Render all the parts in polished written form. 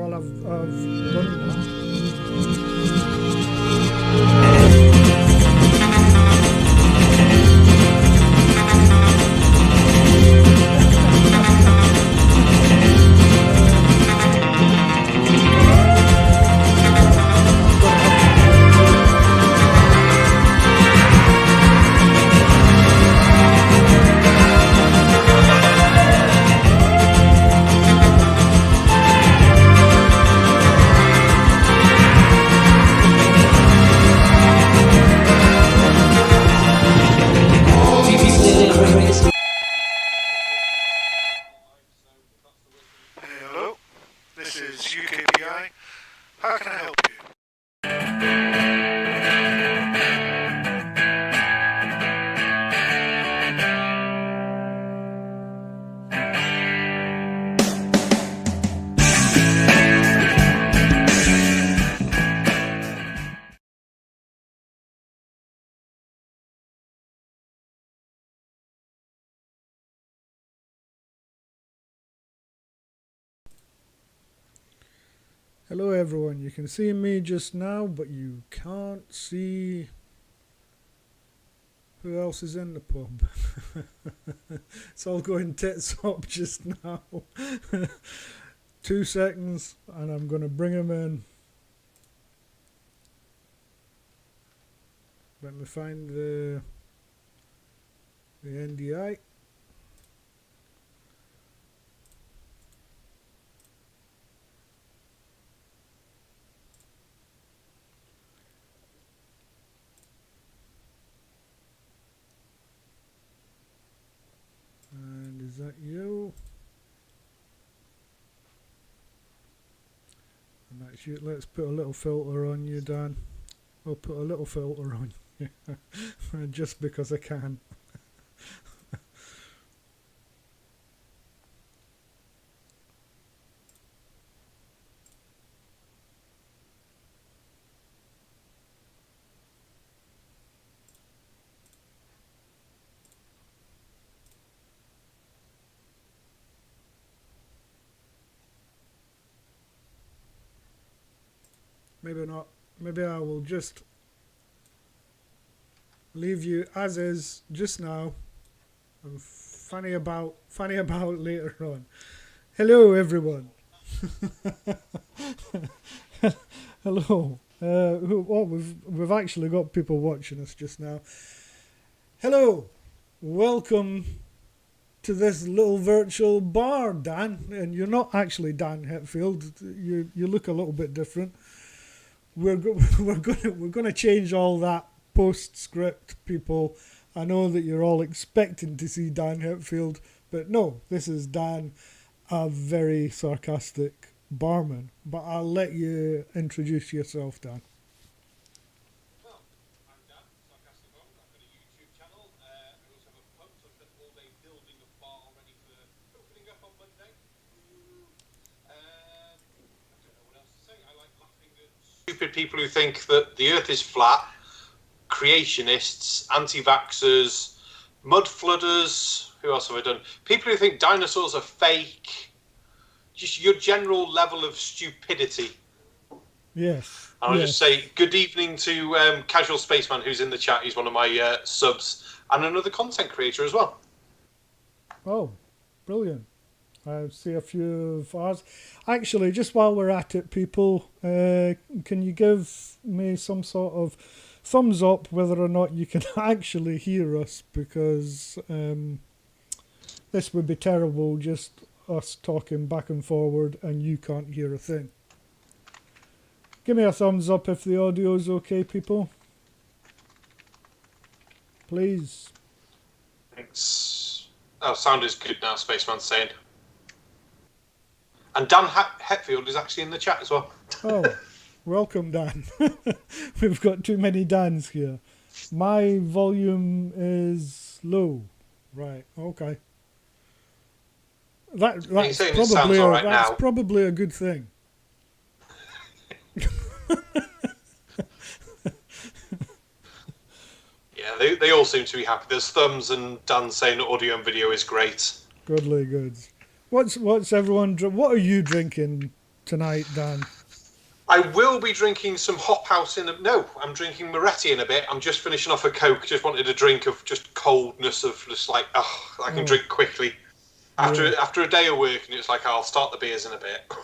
while I've done that. Hello, this is UKPI. How can I help you? Hello everyone, you can see me just now, but you can't see who else is in the pub. It's all going tits up just now. 2 seconds and I'm going to bring him in. Let me find the NDI. And is that you? And that's you. Let's put a little filter on you, Dan. I'll put a little filter on you. Just because I can. Maybe not. Maybe I will just leave you as is just now and funny about later on. Hello everyone. Hello. We've actually got people watching us just now. Hello. Welcome to this little virtual bar, Dan. And you're not actually Dan Hetfield. You look a little bit different. We're gonna change all that postscript, people. I know that you're all expecting to see Dan Hetfield, but no, this is Dan, a very sarcastic barman. But I'll let you introduce yourself, Dan. Well, I'm Dan, Sarcastic Barman. I've got a YouTube channel. I also have a pub, so I spent all day building a bar ready for opening up on Monday. I don't know what else to say. I like laughing at stupid people who think that the earth is flat, creationists, anti-vaxxers, mud flooders. Who else have I done? People who think dinosaurs are fake. Just your general level of stupidity. Yes. I'll just say good evening to Casual Spaceman, who's in the chat. He's one of my subs and another content creator as well. Oh, brilliant. I see a few of ours. Actually, just while we're at it, people, can you give me some sort of thumbs up whether or not you can actually hear us? Because this would be terrible, just us talking back and forward and you can't hear a thing. Give me a thumbs up if the audio's okay, people. Please. Thanks. Oh, sound is good now, Spaceman's saying. And Dan Hetfield is actually in the chat as well. Oh, welcome, Dan. We've got too many Dans here. My volume is low. Right, okay. That's probably a good thing. Yeah, they all seem to be happy. There's thumbs and Dan saying audio and video is great. Goodly goods. What's everyone? What are you drinking, tonight, Dan? I will be drinking some Hop House I'm drinking Moretti in a bit. I'm just finishing off a Coke. Just wanted a drink of just coldness of just like, I can drink quickly. After a day of work, and it's like, I'll start the beers in a bit.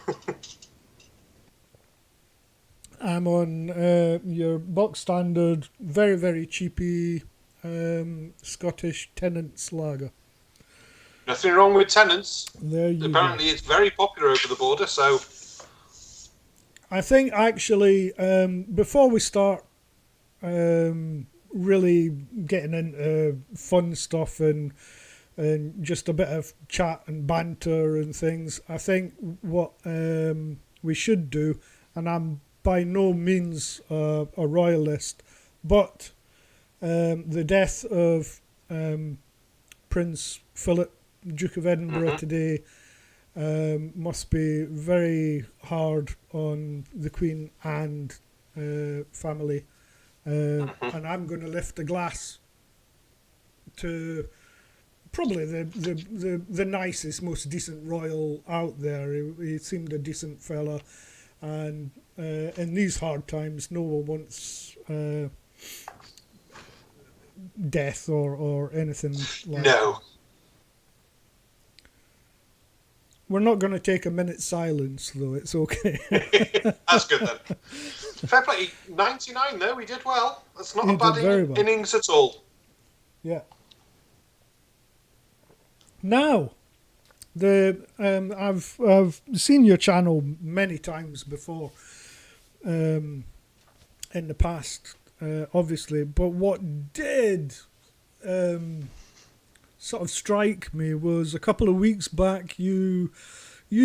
I'm on your box standard, very, very cheapy Scottish Tennant's lager. Nothing wrong with Tennant's. There you Apparently, go. it's very popular over the border, so... I think, actually, before we start really getting into fun stuff and just a bit of chat and banter and things, I think what we should do, and I'm by no means a royalist, but the death of Prince Philip, Duke of Edinburgh today must be very hard on the Queen and family. And I'm going to lift a glass to probably the nicest, most decent royal out there. He seemed a decent fella, and in these hard times, no one wants death or anything like that. No. We're not going to take a minute's silence, though. It's okay. That's good, then. Fair play. 99, though. We did well. That's not You a bad did very well. innings at all. Yeah. Now, I've seen your channel many times before, in the past, obviously. But what did sort of strike me was a couple of weeks back you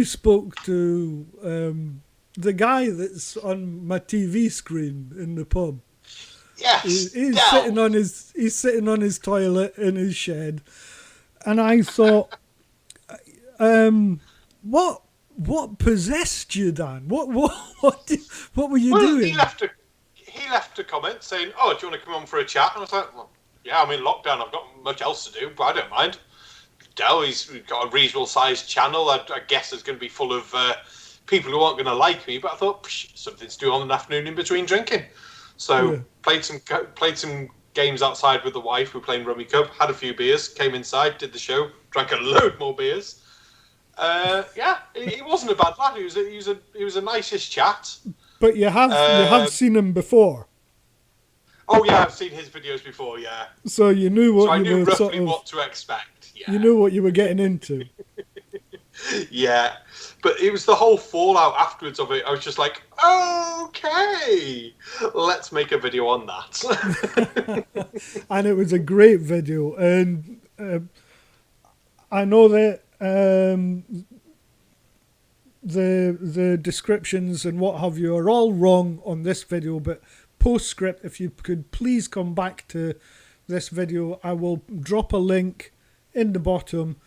spoke to the guy that's on my TV screen in the pub. Yes. He's sitting on his toilet in his shed, and I thought, what possessed you, Dan? What were you doing? He left a comment saying, "Oh, do you want to come on for a chat?" And I was like, "Well, yeah, I'm in lockdown. I've got much else to do, but I don't mind." Dell, he's got a reasonable sized channel. I guess it's going to be full of people who aren't going to like me. But I thought something to do on an afternoon in between drinking. So played some games outside with the wife. We were playing Rummy Cub. Had a few beers. Came inside, did the show. Drank a load more beers. He wasn't a bad lad. He was a nicest chat. But you have seen him before. Oh yeah, I've seen his videos before. Yeah. So you knew what I you knew were roughly what to expect. Yeah. You knew what you were getting into. Yeah, but it was the whole fallout afterwards of it. I was just like, okay, let's make a video on that. And it was a great video, and I know that the descriptions and what have you are all wrong on this video, but postscript, if you could please come back to this video, I will drop a link in the bottom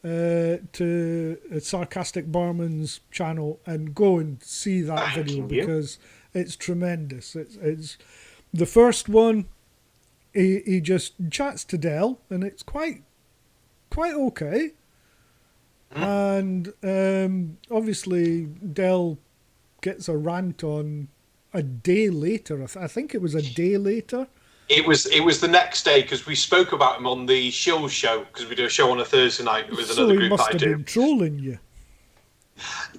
to Sarcastic Barman's channel, and go and see that video because it's tremendous. It's the first one. He just chats to Dell, and it's quite okay. And obviously Dell gets a rant on a day later. I think it was a day later. It was the next day, because we spoke about him on the Shill show, because we do a show on a Thursday night with another group that I do. So he must have been trolling you.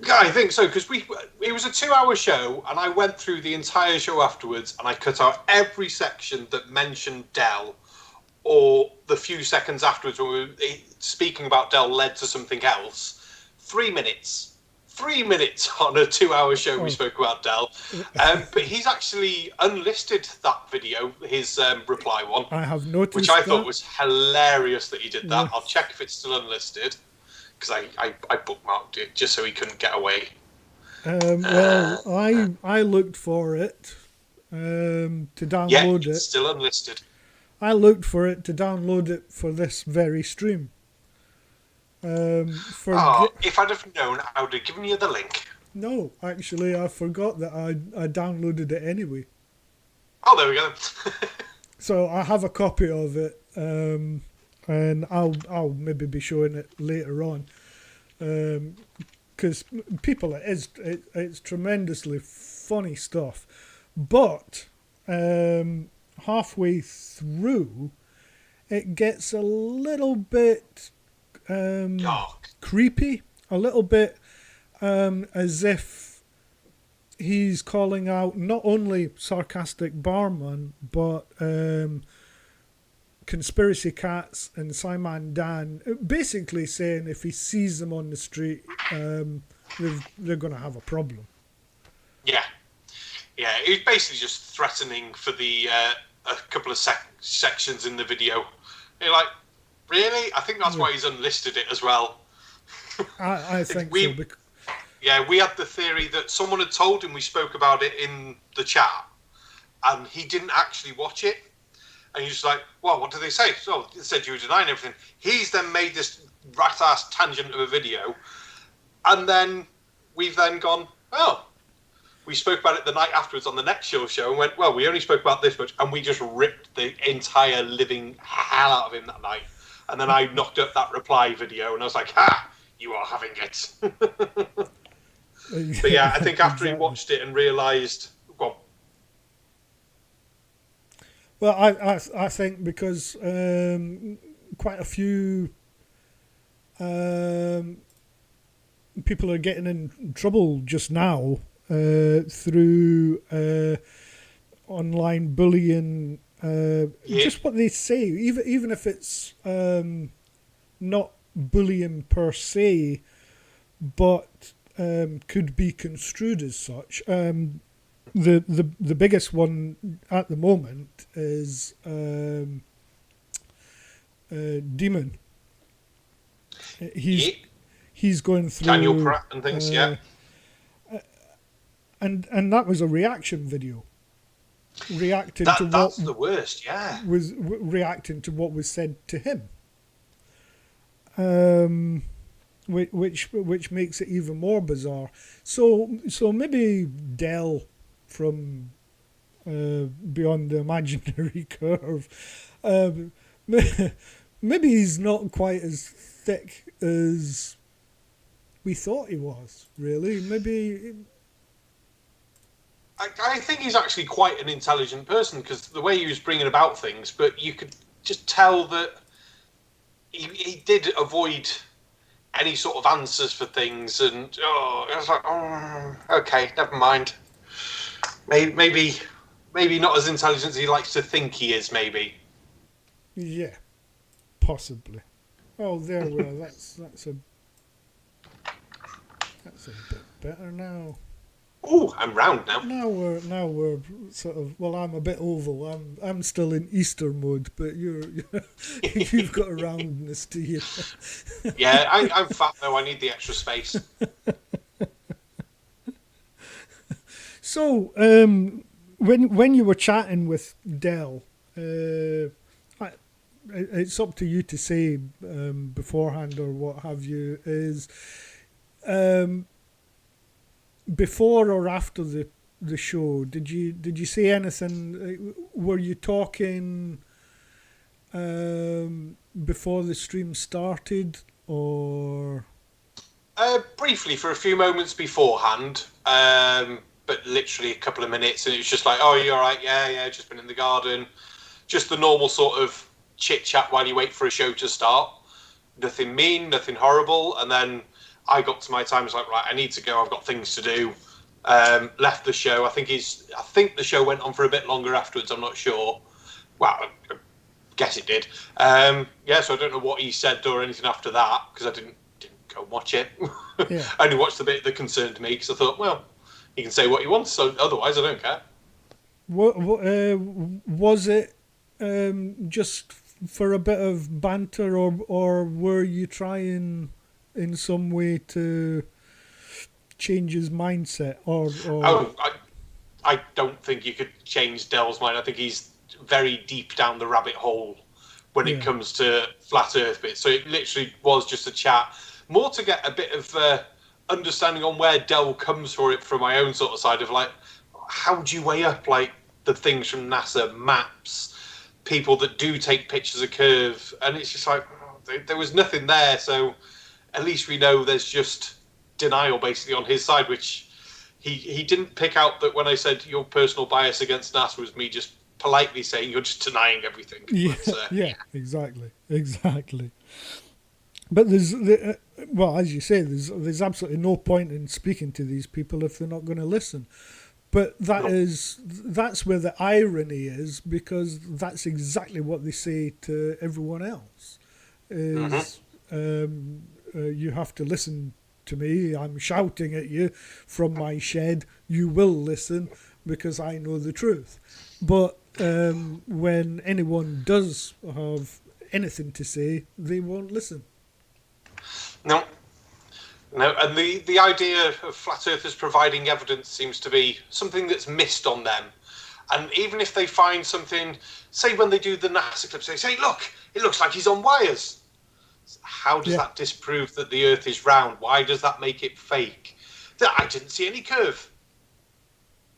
Yeah, I think so, because it was a 2-hour show, and I went through the entire show afterwards, and I cut out every section that mentioned Dell, or the few seconds afterwards when we were speaking about Dell led to something else. 3 minutes. 3 minutes on a 2-hour show we spoke about Dell. But he's actually unlisted that video, his reply one. I have noticed which I thought was hilarious that he did that. I'll check if it's still unlisted, because I bookmarked it just so he couldn't get away. Well, I looked for it to download it. It's still unlisted. I looked for it to download it for this very stream. If I'd have known, I would have given you the link. No, actually, I forgot that I downloaded it anyway. Oh, there we go. So I have a copy of it, and I'll maybe be showing it later on. because people, it's tremendously funny stuff, but halfway through, it gets a little bit Dark. creepy, a little bit as if he's calling out not only Sarcastic Barman, but Conspiracy Cats and Simon Dan, basically saying if he sees them on the street, they're going to have a problem. Yeah. He was basically just threatening for the a couple of sections in the video. You're like, really? I think that's why he's unlisted it as well. I think we, so. Yeah, we had the theory that someone had told him, we spoke about it in the chat, and he didn't actually watch it. And you're just like, well, what did they say? So they said you were denying everything. He's then made this rat-ass tangent of a video, and then we've then gone, oh, we spoke about it the night afterwards on the next show and went, well, we only spoke about this much, and we just ripped the entire living hell out of him that night. And then I knocked up that reply video, and I was like, ha, you are having it. But yeah, I think after he watched it and realised, well, I think because quite a few people are getting in trouble just now through online bullying. Just what they say, even if it's not bullying per se, but could be construed as such. The biggest one at the moment is Demon. He's going through Daniel Pratt and things, and that was a reaction video. Reacting to that's the worst, yeah. Was reacting to what was said to him. Which makes it even more bizarre. So maybe Dell from Beyond the Imaginary Curve, maybe he's not quite as thick as we thought he was. Really, maybe. I think he's actually quite an intelligent person, because the way he was bringing about things, but you could just tell that he did avoid any sort of answers for things, and it was like, okay, never mind. Maybe not as intelligent as he likes to think he is. Maybe. Yeah, possibly. Oh, there we are. That's a bit better now. Oh, I'm round now. Now we're sort of, well, I'm a bit oval. I'm still in Easter mode, but you've got a roundness to you. Yeah, I'm fat though. I need the extra space. So, when you were chatting with Dell, it's up to you to say beforehand or what have you, is before or after the show, did you say anything? Were you talking before the stream started, or briefly for a few moments beforehand, but literally a couple of minutes, and it was just like, oh, you all right? Yeah, just been in the garden, just the normal sort of chit chat while you wait for a show to start. Nothing mean, nothing horrible, and then I got to my time. It's like, right, I need to go. I've got things to do. Left the show. I think the show went on for a bit longer afterwards. I'm not sure. Well, I guess it did. So I don't know what he said or anything after that, because I didn't go watch it. Yeah. I only watched the bit that concerned me, because I thought, well, he can say what he wants. So otherwise, I don't care. what was it? Just for a bit of banter, or were you trying in some way to change his mindset, or... I don't think you could change Dell's mind. I think he's very deep down the rabbit hole when it comes to flat Earth bits. So it literally was just a chat, more to get a bit of understanding on where Dell comes for it from my own sort of side of, like, how do you weigh up, like, the things from NASA, maps, people that do take pictures of curve, and it's just like, there was nothing there, so at least we know there's just denial basically on his side, which he didn't pick out that when I said your personal bias against NASA was me just politely saying you're just denying everything. Yeah, But, yeah, exactly. But well, as you say, there's absolutely no point in speaking to these people if they're not going to listen. But that's where the irony is, because that's exactly what they say to everyone else. Is you have to listen to me. I'm shouting at you from my shed. You will listen because I know the truth. But when anyone does have anything to say, they won't listen. No, and the idea of flat earthers providing evidence seems to be something that's missed on them. And even if they find something, say when they do the NASA clips, they say, look, it looks like he's on wires. How does that disprove that the Earth is round? Why does that make it fake? I didn't see any curve.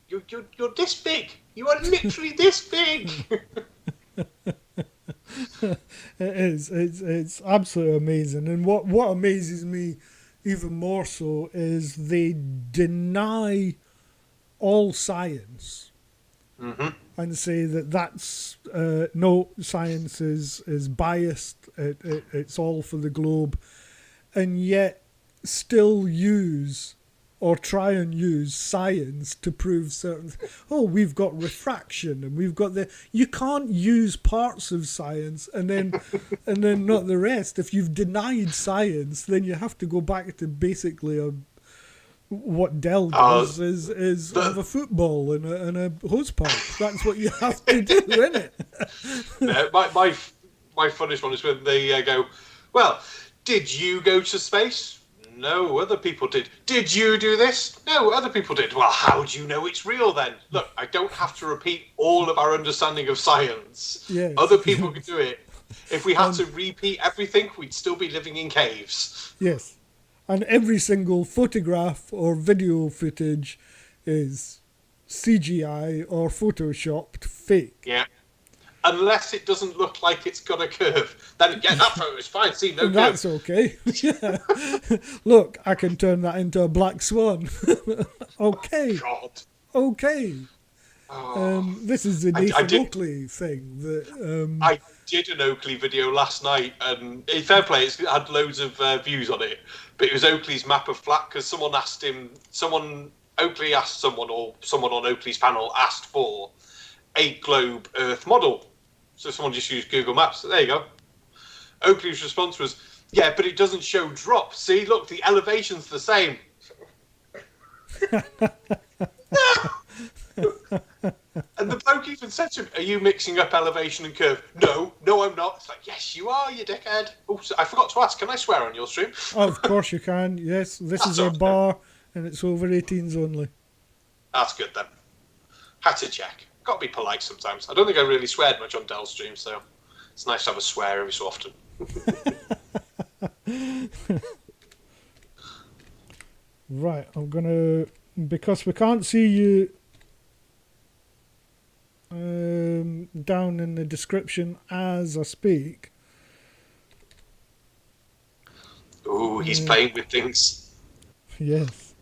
You're this big. You are literally this big. It is. It's absolutely amazing. And what amazes me even more so is they deny all science and say that that's no, science is biased. It's all for the globe, and yet still use or try and use science to prove certain. Oh, we've got refraction, and we've got the. You can't use parts of science and then not the rest. If you've denied science, then you have to go back to basically what Dell does is have a football and a hose pipe. That's what you have to do, isn't it? My funniest one is when they go, well, did you go to space? No, other people did. Did you do this? No, other people did. Well, how do you know it's real then? Look, I don't have to repeat all of our understanding of science. Yes. Other people could do it. If we had to repeat everything, we'd still be living in caves. Yes. And every single photograph or video footage is CGI or photoshopped fake. Yeah. Unless it doesn't look like it's got a curve. Then, yeah, that photo is fine. See, no curve. That's okay. Yeah. Look, I can turn that into a black swan. Okay. God. Okay. This is the Nathan Oakley thing. I did an Oakley video last night, and in fair play, it had loads of views on it. But it was Oakley's map of flat, because Oakley asked someone, or someone on Oakley's panel asked for a globe Earth model. So someone just used Google Maps. So there you go. Oakley's response was, yeah, but it doesn't show drop. See, look, the elevation's the same. And the bloke even said to him, are you mixing up elevation and curve? No, I'm not. It's like, yes, you are, you dickhead. Oh, I forgot to ask, can I swear on your stream? Oh, of course you can. Yes, this is a bar, and it's over 18s only. That's good then. Had to check. Got to be polite sometimes. I don't think I really sweared much on Dell's stream, so it's nice to have a swear every so often. Right, I'm gonna, because we can't see you down in the description as I speak. Oh, he's playing with things. Yes.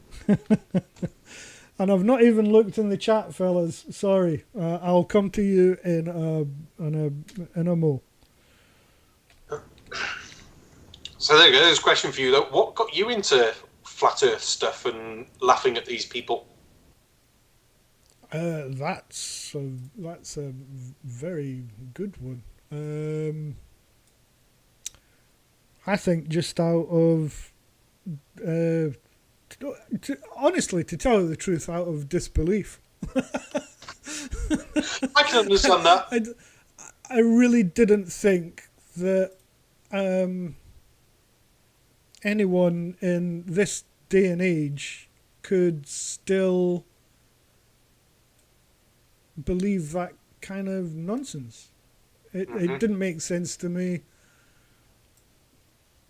And I've not even looked in the chat, fellas. Sorry. I'll come to you in a mo. So there you go. There's a question for you, though. What got you into flat Earth stuff and laughing at these people? That's a very good one. I think just out of honestly, to tell you the truth, out of disbelief. I can understand that. I really didn't think that anyone in this day and age could still believe that kind of nonsense. It didn't make sense to me,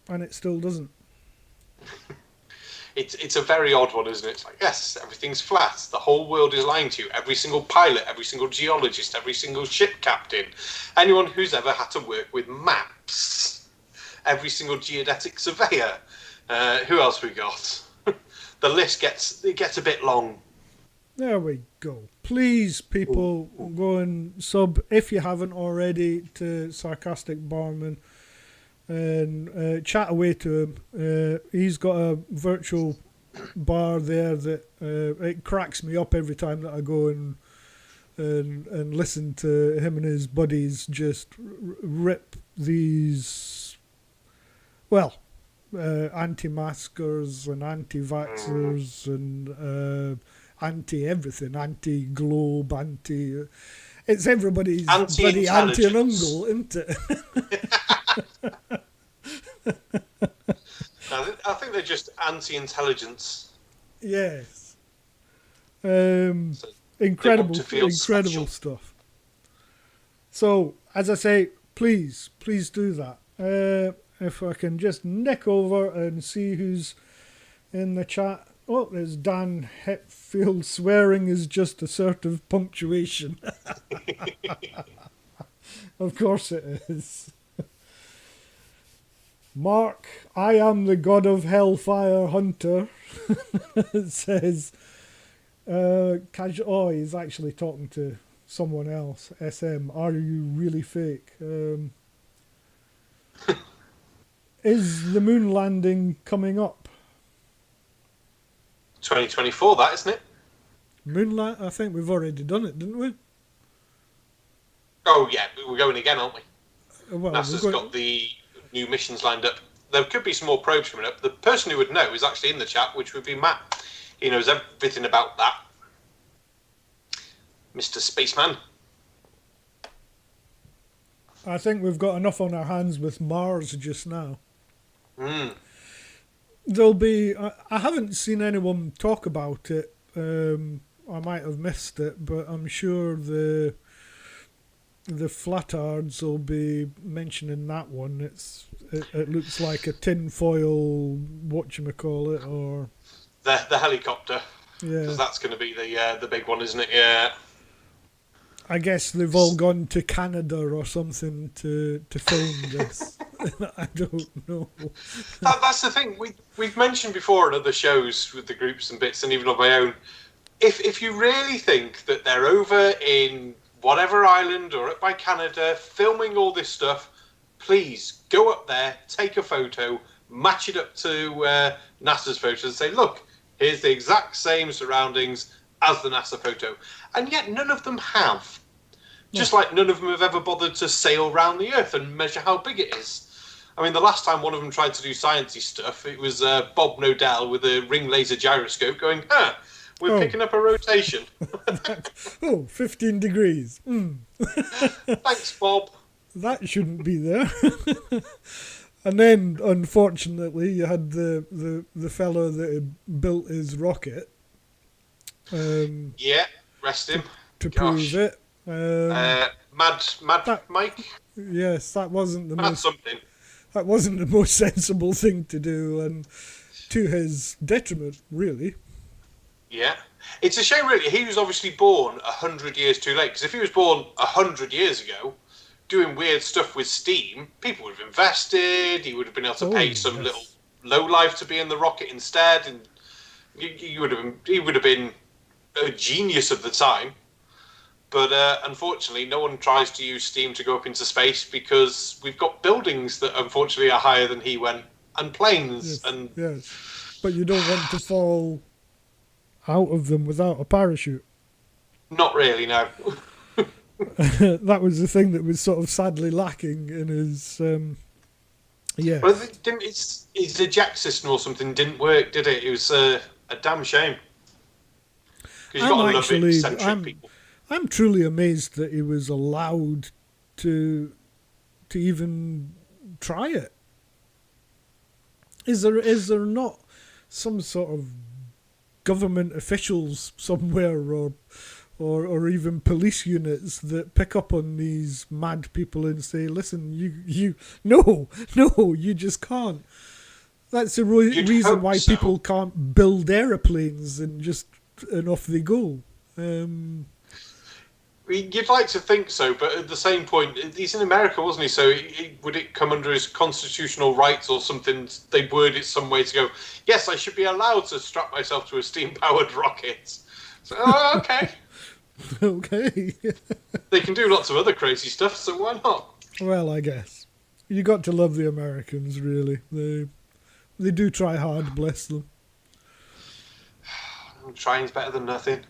and it still doesn't. It's a very odd one, isn't it? It's like, yes, everything's flat. The whole world is lying to you. Every single pilot, every single geologist, every single ship captain, anyone who's ever had to work with maps, every single geodetic surveyor. Who else we got? the list gets a bit long. There we go. Please, people, go and sub, if you haven't already, to Sarcastic Barman and chat away to him. He's got a virtual bar there that it cracks me up every time that I go and listen to him and his buddies just rip these, well, anti-maskers and anti-vaxxers and anti-everything, anti-globe, it's everybody's bloody anti-ungle, isn't it? I think they're just anti-intelligence. Yes. Incredible stuff. So, as I say, please do that. If I can just nick over and see who's in the chat. Oh, there's Dan Hetfield. Swearing is just assertive punctuation. Of course it is. Mark, I am the god of hellfire hunter. It says, he's actually talking to someone else. SM, are you really fake? Is the moon landing coming up? 2024, that, isn't it? Moonlight, I think we've already done it, didn't we? Oh, yeah, we're going again, aren't we? Well, NASA's got the new missions lined up. There could be some more probes coming up. The person who would know is actually in the chat, which would be Matt. He knows everything about that. Mr. Spaceman. I think we've got enough on our hands with Mars just now. There'll be... I haven't seen anyone talk about it. I might have missed it, but I'm sure the flatards will be mentioning that one. It looks like a tinfoil, whatchamacallit, or... The helicopter. Yeah. Because that's going to be the big one, isn't it? Yeah. I guess they've all gone to Canada or something to film this. I don't know. That's the thing. We've mentioned before in other shows with the groups and bits, and even on my own. If you really think that they're over in whatever island or up by Canada filming all this stuff, please go up there, take a photo, match it up to NASA's photos, and say, look, here's the exact same surroundings as the NASA photo. And yet none of them have. Just like none of them have ever bothered to sail around the Earth and measure how big it is. I mean, the last time one of them tried to do sciencey stuff, it was Bob Nodell with a ring laser gyroscope going, we're picking up a rotation. 15 degrees. Thanks, Bob. That shouldn't be there. And then, unfortunately, you had the fellow that had built his rocket. Yeah, rest him. To prove it. Mad Mike? Yes, that wasn't the That wasn't the most sensible thing to do, and to his detriment, really. Yeah. It's a shame, really. He was obviously born 100 years too late, because if he was born 100 years ago, doing weird stuff with steam, people would have invested, he would have been able to pay some little lowlife to be in the rocket instead, and he would have been a genius of the time. But unfortunately, no one tries to use steam to go up into space because we've got buildings that unfortunately are higher than he went, and planes. Yes. But you don't want to fall out of them without a parachute. Not really, no. That was the thing that was sort of sadly lacking in his... Well, his eject system or something didn't work, did it? It was a damn shame. Because you've got to love eccentric people. I'm truly amazed that he was allowed to even try it. Is there not some sort of government officials somewhere or even police units that pick up on these mad people and say, listen, you just can't. That's the reason why people can't build aeroplanes and off they go. You'd like to think so, but at the same point, he's in America, wasn't he? So would it come under his constitutional rights or something? They word it some way to go, yes, I should be allowed to strap myself to a steam-powered rocket. So, okay. Okay. They can do lots of other crazy stuff, so why not? Well, I guess. You got to love the Americans, really. They do try hard, bless them. Trying's better than nothing.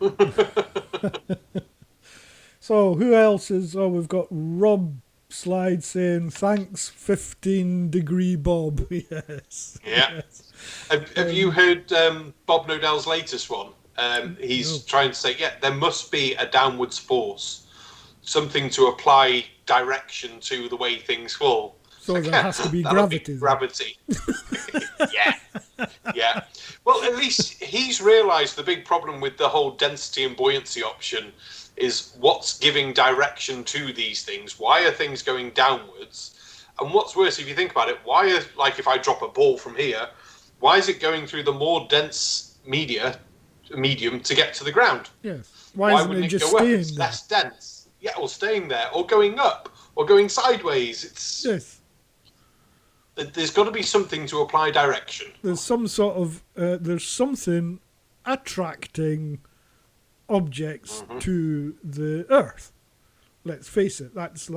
So, who else is... Oh, we've got Rob Slide saying, thanks, 15-degree Bob. Yes. Yeah. Yes. Have you heard Bob Nodell's latest one? He's trying to say, there must be a downwards force, something to apply direction to the way things fall. So there has to be gravity. Gravity. Yeah. Well, at least he's realised the big problem with the whole density and buoyancy option is what's giving direction to these things. Why are things going downwards? And what's worse, if you think about it, if I drop a ball from here, why is it going through the more dense medium to get to the ground? Yes. Why isn't it just staying there? It's less dense. Yeah, or staying there, or going up, or going sideways. Yes. There's got to be something to apply direction. There's some sort of there's something attracting objects to the Earth. Let's face it. That's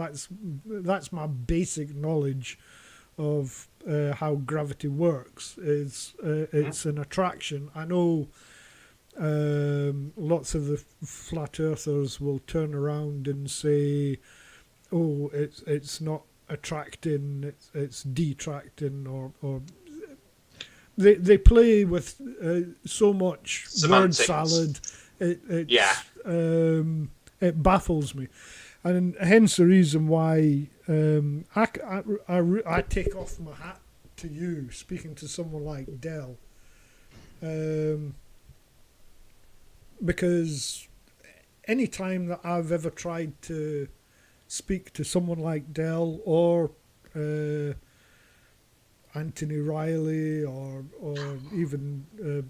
my basic knowledge of how gravity works. It's an attraction. I know lots of the flat earthers will turn around and say, "Oh, it's not attracting, it's detracting," or they play with so much semantics. Word salad. It baffles me, and hence the reason why I take off my hat to you, speaking to someone like Dell, because any time that I've ever tried to speak to someone like Dell or Anthony Riley or even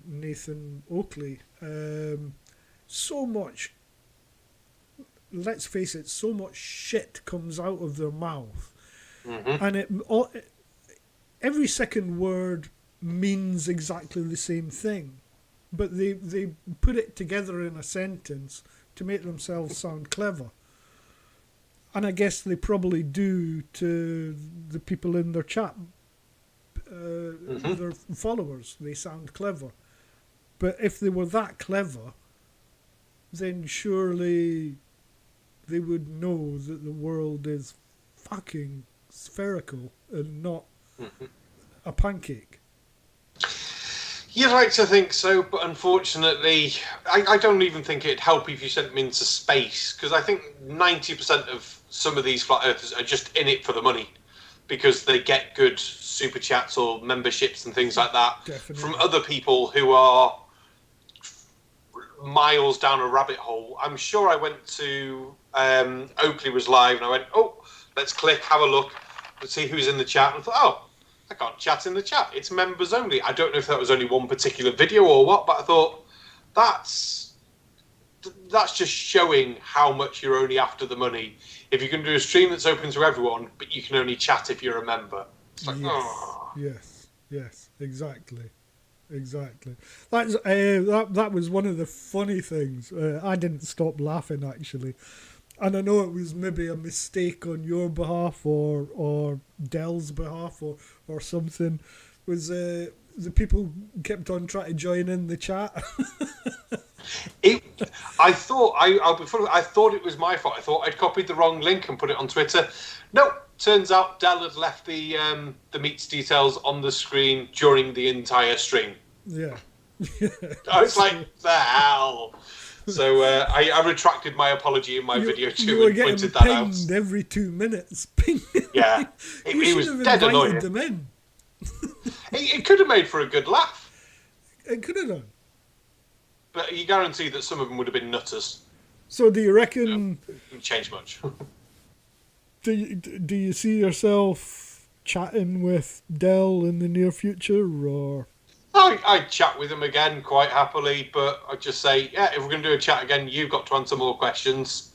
Nathan Oakley, so much, let's face it, so much shit comes out of their mouth, and every second word means exactly the same thing, but they put it together in a sentence to make themselves sound clever. And I guess they probably do to the people in their chat, their followers. They sound clever. But if they were that clever, then surely they would know that the world is fucking spherical and not a pancake. You'd like to think so, but unfortunately, I don't even think it'd help if you sent them into space, because I think 90% of some of these flat earthers are just in it for the money, because they get good super chats or memberships and things like that. Definitely. From other people who are miles down a rabbit hole. I'm sure I went to Oakley was live, and I went, oh, let's click, have a look, let's see who's in the chat, and I thought, oh, I can't chat in the chat. It's members only. I don't know if that was only one particular video or what, but I thought that's just showing how much you're only after the money. If you can do a stream that's open to everyone, but you can only chat if you're a member. It's like, Yes, exactly. That was one of the funny things. I didn't stop laughing, actually. And I know it was maybe a mistake on your behalf or Dell's behalf or something. Was the people kept on trying to join in the chat? I thought it was my fault. I thought I'd copied the wrong link and put it on Twitter. No, turns out Dell had left the meets details on the screen during the entire stream. Yeah. I was like, the hell. So I retracted my apology in my video too and pointed that out. Pinged every 2 minutes. Ping. Yeah, it was dead annoying. Them in. It could have made for a good laugh. It could have done. But you guarantee that some of them would have been nutters. So do you reckon? It wouldn't change much. Do you see yourself chatting with Dell in the near future, or? I'd chat with him again quite happily, but I'd just say, yeah, if we're going to do a chat again, you've got to answer more questions.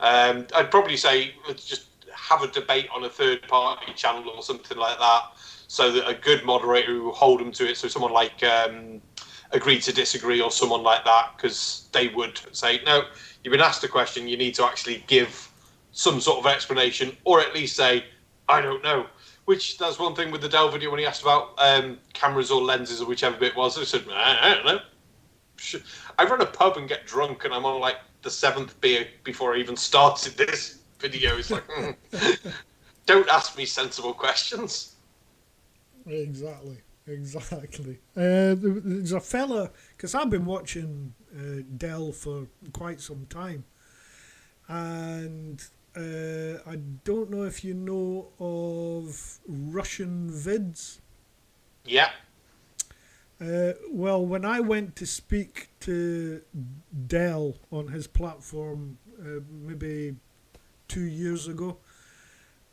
I'd probably say let's just have a debate on a third-party channel or something like that, so that a good moderator will hold them to it. So someone like Agree to Disagree or someone like that, because they would say, no, you've been asked a question, you need to actually give some sort of explanation, or at least say, I don't know. Which, that's one thing with the Dell video when he asked about cameras or lenses or whichever bit it was. I said, I don't know. I run a pub and get drunk, and I'm on like the 7th beer before I even started this video. It's like, don't ask me sensible questions. Exactly. There's a fella, because I've been watching Dell for quite some time, and I don't know if you know of Russian vids. Yeah. Well, when I went to speak to Dell on his platform maybe 2 years ago,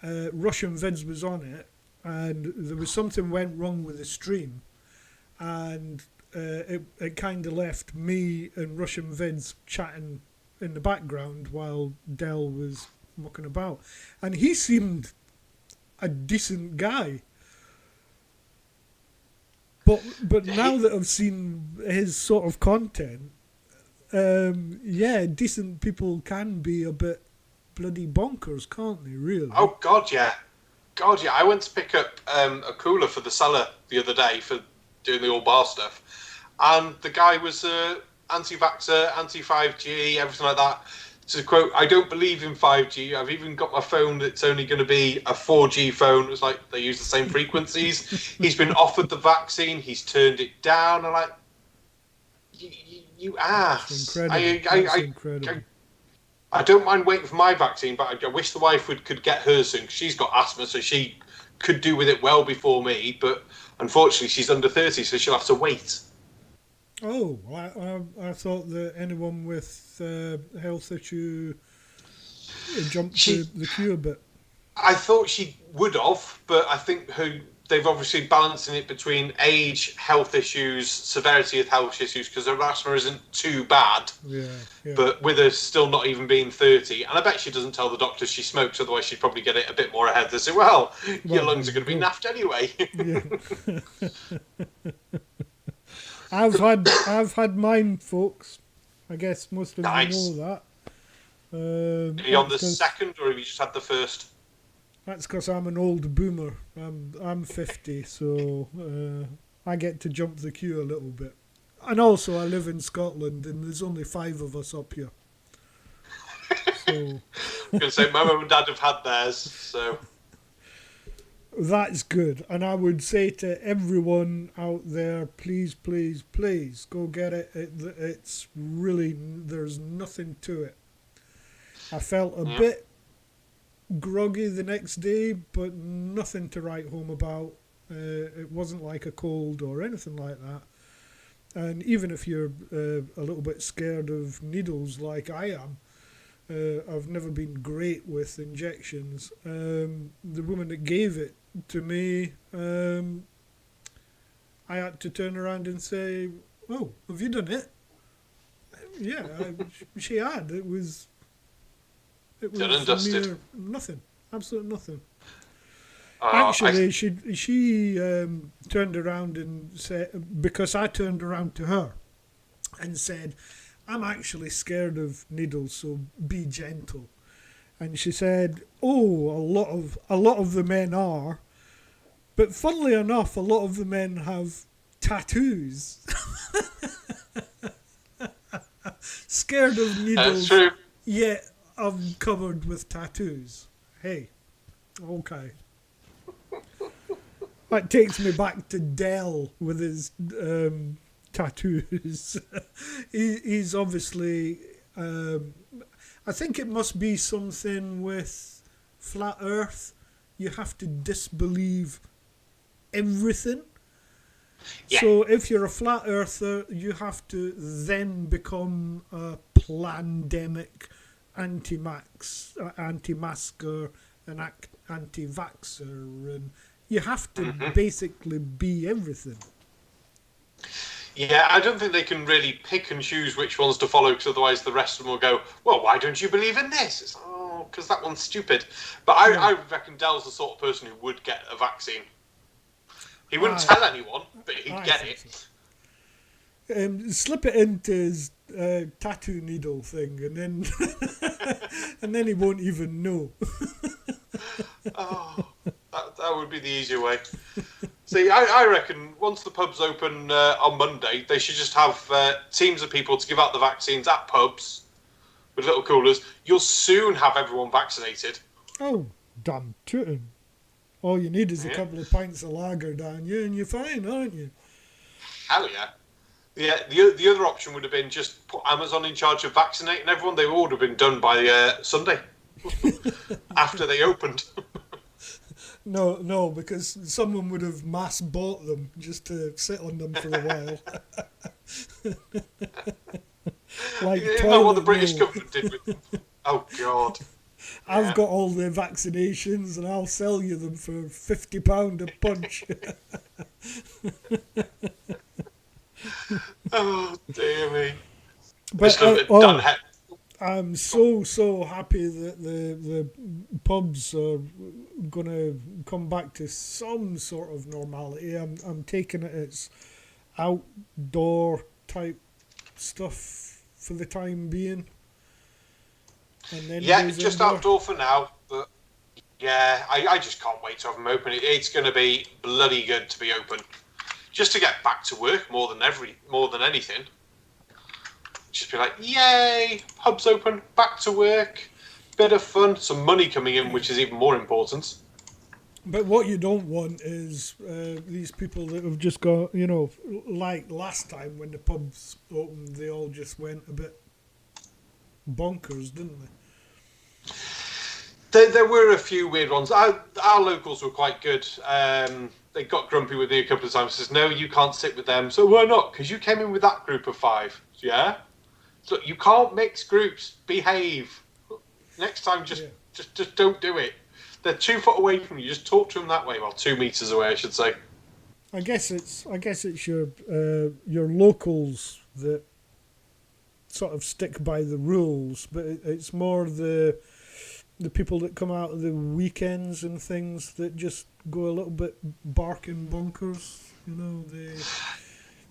Russian vids was on it, and there was something went wrong with the stream, and it kind of left me and Russian vids chatting in the background while Dell was mucking about, and he seemed a decent guy. But now that I've seen his sort of content, decent people can be a bit bloody bonkers, can't they, really? Oh, God, yeah. I went to pick up a cooler for the cellar the other day for doing the all-bar stuff, and the guy was anti-vaxxer, anti-5G, everything like that. To quote, I don't believe in 5G. I've even got my phone that's only going to be a 4G phone. It's like they use the same frequencies. He's been offered the vaccine. He's turned it down. I'm like, you ass. That's incredible. I don't mind waiting for my vaccine, but I wish the wife could get hers soon. She's got asthma, so she could do with it well before me. But unfortunately, she's under 30, so she'll have to wait. Oh, I thought that anyone with health issue jumped to the queue a bit. I thought she would have, but I think they've obviously balancing it between age, health issues, severity of health issues, because her asthma isn't too bad. Yeah. But with her still not even being 30, and I bet she doesn't tell the doctor she smokes, otherwise she'd probably get it a bit more ahead. They say, well, your lungs are going to be naffed anyway. Yeah. I've had mine, folks. I guess most of you know that. Are you on the second, or have you just had the first? That's because I'm an old boomer. I'm 50, so I get to jump the queue a little bit. And also, I live in Scotland, and there's only 5 of us up here. So I'm going to say, my mum and dad have had theirs, so... That's good. And I would say to everyone out there, please, please, please, go get it. It's really, there's nothing to it. I felt a bit groggy the next day, but nothing to write home about. It wasn't like a cold or anything like that. And even if you're a little bit scared of needles like I am, I've never been great with injections. The woman that gave it to me, I had to turn around and say, "Oh, have you done it?" Yeah, she had. It was done and dusted. Nothing, absolute nothing. Actually, she turned around and said, because I turned around to her and said, "I'm actually scared of needles, so be gentle." And she said, "Oh, a lot of the men are, but funnily enough, a lot of the men have tattoos." Scared of needles, That's true. yet I'm covered with tattoos. Hey, okay. That takes me back to Dell with his tattoos. He's obviously... I think it must be something with flat Earth. You have to disbelieve everything. Yeah. So if you're a flat earther, you have to then become a plandemic, anti-masker, an anti-vaxxer, and you have to basically be everything. Yeah, I don't think they can really pick and choose which ones to follow, because otherwise the rest of them will go, well, why don't you believe in this? It's, oh, because that one's stupid. But Yeah. I reckon Dell's the sort of person who would get a vaccine. He wouldn't I tell anyone, but he'd I get think so. it. Slip it into his tattoo needle thing, and then and then he won't even know. Oh, that would be the easier way. See, I reckon once the pubs open on Monday, they should just have teams of people to give out the vaccines at pubs with little coolers. You'll soon have everyone vaccinated. Oh, damn tootin'. All you need is a Yeah. couple of pints of lager down you, and you're fine, aren't you? Hell yeah. Yeah, the other option would have been just put Amazon in charge of vaccinating everyone. They would have been done by Sunday after they opened. No, because someone would have mass bought them just to sit on them for a while. Like You know what the toilet British roll. government did with them? Oh, God. I've Yeah. got all the vaccinations and I'll sell you them for £50 a punch. Oh, dear me. But Dan Head. I'm so happy that the pubs are going to come back to some sort of normality. I'm taking it as outdoor type stuff for the time being. And then Yeah, goes just indoor. outdoor for now. But yeah, I just can't wait to have them open. It's going to be bloody good to be open. Just to get back to work more than anything. Just be like, yay, pubs open, back to work, bit of fun, some money coming in, which is even more important. But what you don't want is these people that have just got, like last time when the pubs opened, they all just went a bit bonkers, didn't they? There were a few weird ones. Our locals were quite good. They got grumpy with me a couple of times. Says, no, you can't sit with them. So why not? Because you came in with that group of 5. Yeah? So you can't mix groups. Behave. Next time, just don't do it. They're 2 foot away from you. Just talk to them that way. Well, 2 meters away, I should say. I guess it's your locals that sort of stick by the rules, but it's more the people that come out of the weekends and things that just go a little bit barking bonkers.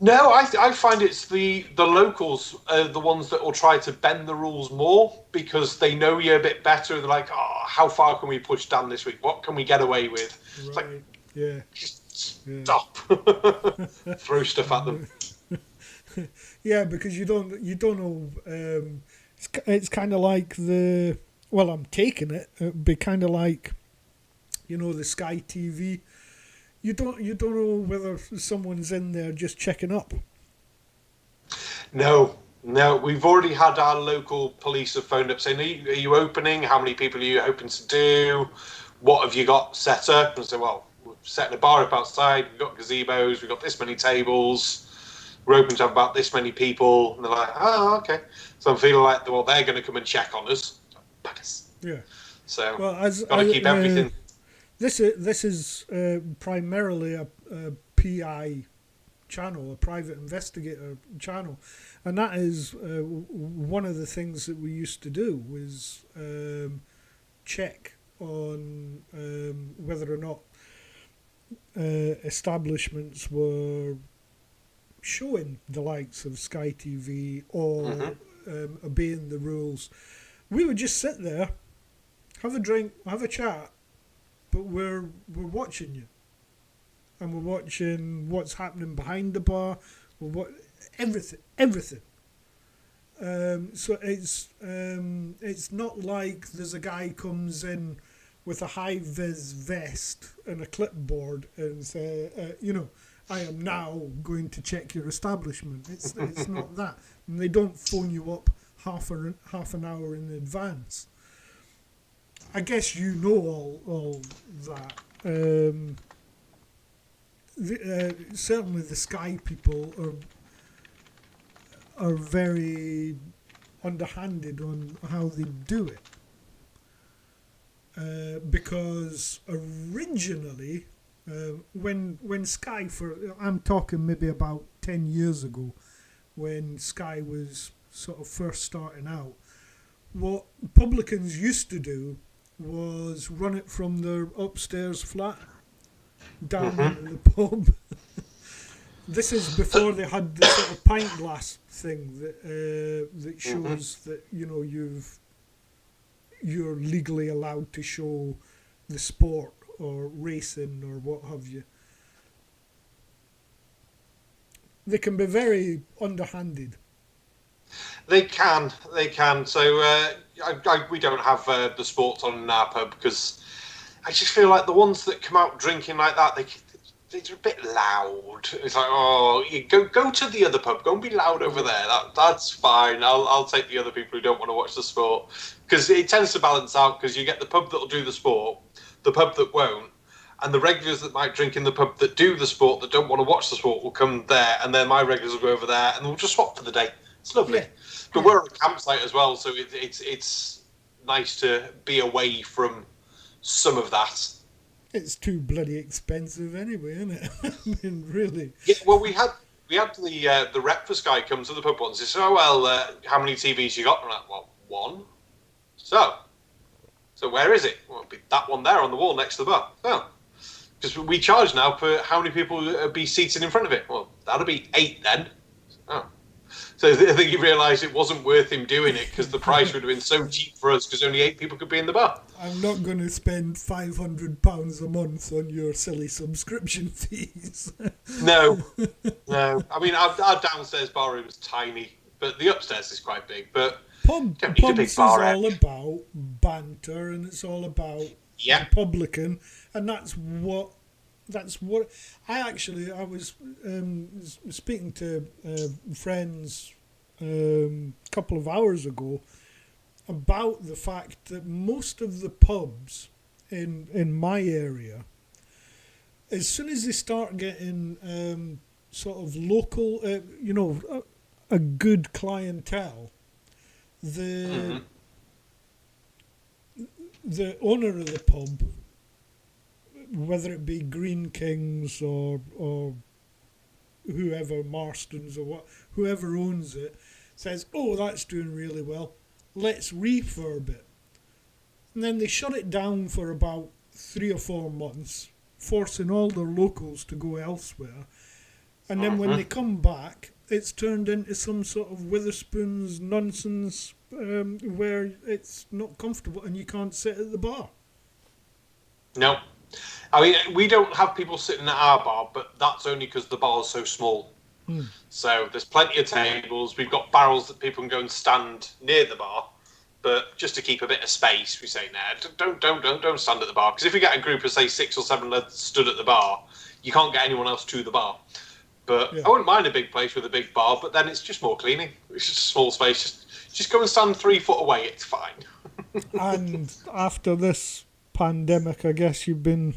No, I find it's the locals, the ones that will try to bend the rules more because they know you a bit better. They're like, oh, how far can we push Dan this week? What can we get away with? Right. It's like, Yeah. just Yeah. stop. Throw stuff at them. Yeah, because you don't know. It's kind of like I'm taking it. It'd be kind of like, the Sky TV. You don't know whether someone's in there just checking up. No, we've already had our local police have phoned up saying, are you opening? How many people are you hoping to do? What have you got set up? And I said, well, we're setting a bar up outside. We've got gazebos. We've got this many tables. We're hoping to have about this many people. And they're like, oh, okay. So I'm feeling like, well, they're going to come and check on us. Buggers. Yeah. So, Well, got to keep everything. This is primarily a PI channel, a private investigator channel, and that is one of the things that we used to do was check on whether or not establishments were showing the likes of Sky TV or obeying the rules. We would just sit there, have a drink, have a chat, but we're watching you, and we're watching what's happening behind the bar. Everything. So it's not like there's a guy comes in with a high vis vest and a clipboard and say, I am now going to check your establishment. It's not that, and they don't phone you up half an hour in advance. I guess you know all that. Certainly the Sky people are very underhanded on how they do it. Because originally When Sky, I'm talking maybe about 10 years ago, when Sky was sort of first starting out, what publicans used to do was run it from their upstairs flat down into the pub. This is before they had the sort of pint glass thing that shows that you're legally allowed to show the sport or racing or what have you. They can be very underhanded. They can. So we don't have the sports on in our pub because I just feel like the ones that come out drinking like that, they're a bit loud. It's like, oh, you go to the other pub, go and be loud over there. That's fine. I'll take the other people who don't want to watch the sport because it tends to balance out because you get the pub that'll do the sport, the pub that won't, and the regulars that might drink in the pub that do the sport that don't want to watch the sport will come there, and then my regulars will go over there, and we'll just swap for the day. It's lovely. Yeah. But we're at a campsite as well, so it's nice to be away from some of that. It's too bloody expensive anyway, isn't it? I mean, really. Yeah, well, we had the rep for Sky come to the pub once. He said, "Oh well, how many TVs you got?" I'm like, "Well, one." So where is it? Well, it'll be that one there on the wall next to the bar. Oh, because we charge now for how many people be seated in front of it. Well, that'll be 8 then. Oh. So I think he realised it wasn't worth him doing it because the price would have been so cheap for us because only 8 people could be in the bar. I'm not going to spend £500 a month on your silly subscription fees. No. I mean, our downstairs bar room is tiny, but the upstairs is quite big. But pubs is all about banter and it's all about the publican, and that's what I was speaking to friends a couple of hours ago about the fact that most of the pubs in my area, as soon as they start getting sort of local, a good clientele, the owner of the pub, whether it be Green Kings or whoever, Marston's or whoever owns it, says, "Oh, that's doing really well. Let's refurb it." And then they shut it down for about 3 or 4 months, forcing all their locals to go elsewhere. And then when they come back, it's turned into some sort of Witherspoon's nonsense where it's not comfortable and you can't sit at the bar. No. I mean, we don't have people sitting at our bar, but that's only because the bar is so small. So there's plenty of tables. We've got barrels that people can go and stand near the bar, but just to keep a bit of space, we say, don't stand at the bar, because if we get a group of say 6 or 7 lads stood at the bar, you can't get anyone else to the bar. But I wouldn't mind a big place with a big bar, but then it's just more cleaning. It's just a small space. Just go and stand 3 foot away. It's fine. And after this pandemic, I guess you've been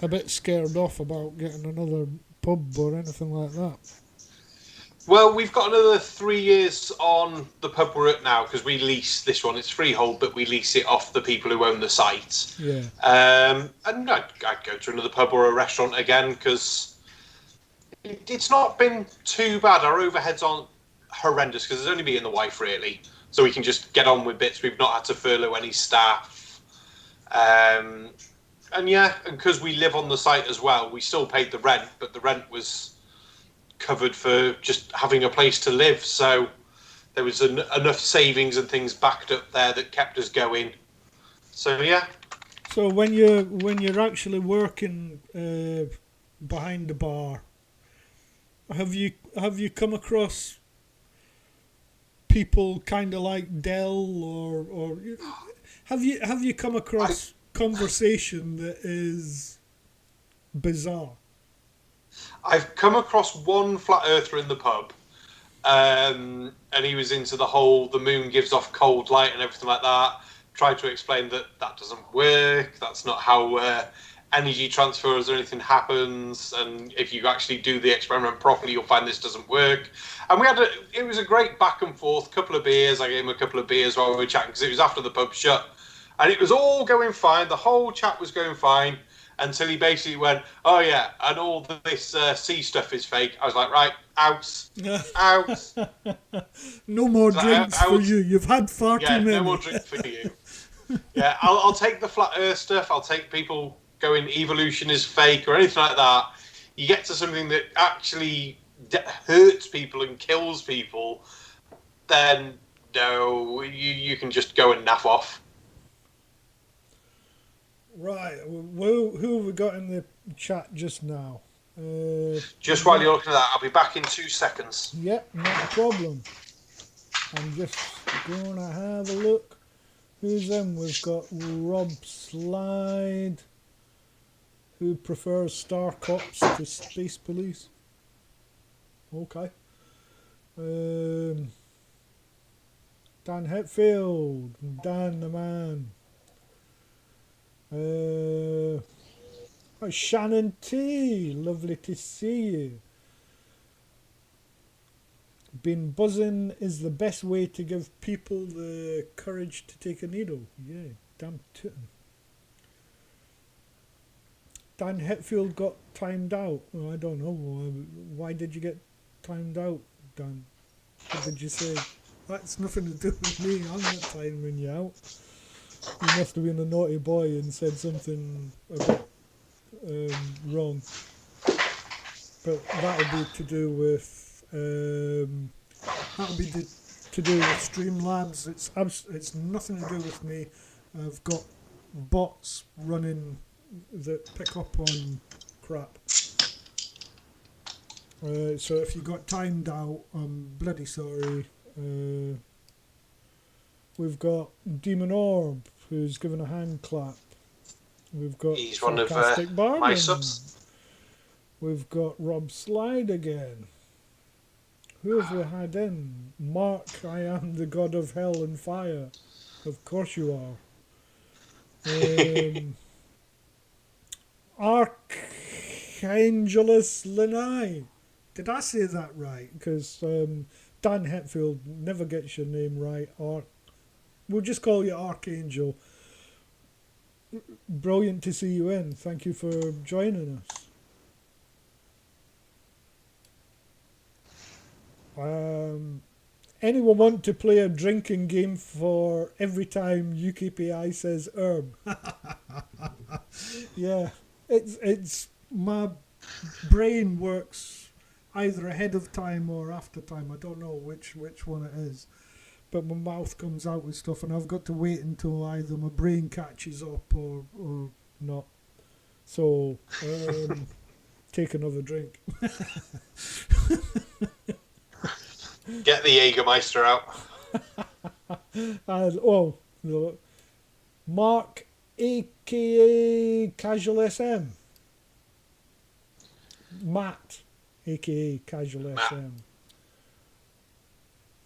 a bit scared off about getting another pub or anything like that. Well, we've got another 3 years on the pub we're at now, because we lease this one. It's freehold, but we lease it off the people who own the site. Yeah. And I'd go to another pub or a restaurant again, because it's not been too bad. Our overheads aren't horrendous, because there's only me and the wife, really. So we can just get on with bits. We've not had to furlough any staff. And because we live on the site as well, we still paid the rent, but the rent was covered for just having a place to live. So there was enough savings and things backed up there that kept us going. So yeah. So when you're actually working behind the bar, have you come across people kind of like Dell or have you come across conversation that is bizarre? I've come across one flat earther in the pub, and he was into the whole the moon gives off cold light and everything like that. Tried to explain that doesn't work. That's not how energy transfers or anything happens. And if you actually do the experiment properly, you'll find this doesn't work. And it was a great back and forth. Couple of beers. I gave him a couple of beers while we were chatting because it was after the pub shut, and it was all going fine. The whole chat was going fine. until he basically went, "Oh yeah, and all this sea stuff is fake." I was like, "Right, out, out." No more So drinks for you. You've had far too yeah, many. no more drink for you. Yeah, I'll take the flat Earth stuff. I'll take people going evolution is fake or anything like that. You get to something that actually hurts people and kills people, then no, you can just go and naff off. Right. Who have we got in the chat just now? Just while you're looking at that, I'll be back in 2 seconds. Yep, not a problem. I'm just going to have a look. Who's in? We've got Rob Slide, who prefers Star Cops to Space Police. Okay. Dan Hetfield, Dan the Man. Shannon T, lovely to see you. Been buzzing is the best way to give people the courage to take a needle. Yeah, damn tootin'. Dan Hetfield got timed out. Oh, I don't know. Why did you get timed out, Dan? What did you say? That's nothing to do with me. I'm not timing you out. You must have been a naughty boy and said something a bit wrong. But that'll be to do with to do with Streamlabs. It's nothing to do with me. I've got bots running that pick up on crap. So if you got timed out, I'm bloody sorry. We've got Demon Orb, who's given a hand clap. We've got He's one of Sarcastic Barman. my subs. We've got Rob Slide again. Who have we had in? Mark, I am the god of hell and fire. Of course you are. Archangelus Lanai. Did I say that right? Because Dan Hetfield never gets your name right. We'll just call you Archangel. Brilliant to see you in. Thank you for joining us. Anyone want to play a drinking game for every time UKPI says herb? Yeah, it's my brain works either ahead of time or after time. I don't know which one it is, but my mouth comes out with stuff, and I've got to wait until either my brain catches up or not. So take another drink. Get the Jägermeister out. Mark, aka Casual SM. Matt, aka Casual SM.